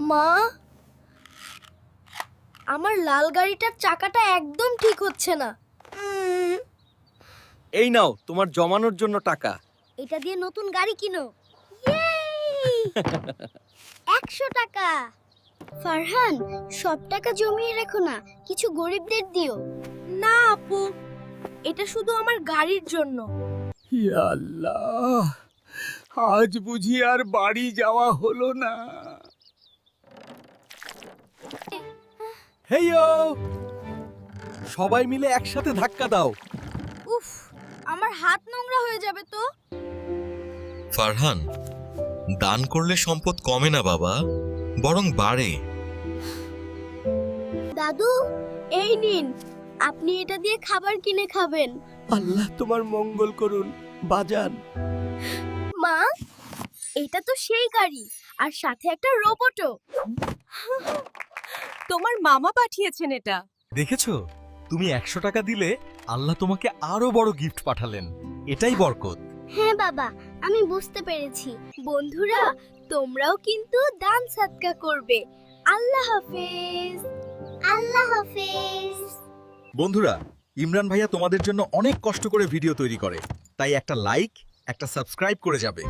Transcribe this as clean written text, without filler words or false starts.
মা, আমার লাল গাড়িটার চাকাটা একদম ঠিক হচ্ছে না। এই নাও তোমার জমানোর জন্য টাকা। এটা দিয়ে নতুন গাড়ি কিনো। 100 টাকা। ফারহান, সব টাকা জমিয়ে রেখো না, কিছু গরিবদের দিও। না আপু, এটা শুধু আমার গাড়ির জন্য। ইয়া আল্লাহ, আজ বুঝি আর বাড়ি যাওয়া হলো না। হেইয়ো, সবাই মিলে একসাথে ধাক্কা দাও। উফ, আমার হাত নোংরা হয়ে যাবে তো। ফারহান, দান করলে সম্পদ কমে না বাবা, বরং বাড়ে। দাদু, এই নিন, আপনি এটা দিয়ে খাবার কিনে খাবেন। আল্লাহ তোমার মঙ্গল করুন বাজান। মা, এটা তো সেই গাড়ি, আর সাথে একটা রোবটও। তোমার মামা পাঠিয়েছেন এটা। দেখেছো, তুমি 100 টাকা দিলে আল্লাহ তোমাকে আরো বড় গিফট পাঠালেন। এটাই বরকত। হ্যাঁ বাবা, আমি বুঝতে পেরেছি। বন্ধুরা, তোমরাও কিন্তু দান সাদকা করবে। আল্লাহ হাফেজ। আল্লাহ হাফেজ। বন্ধুরা, ইমরান ভাইয়া তোমাদের জন্য অনেক কষ্ট করে ভিডিও তৈরি করে, তাই একটা লাইক, একটা সাবস্ক্রাইব করে যাবে।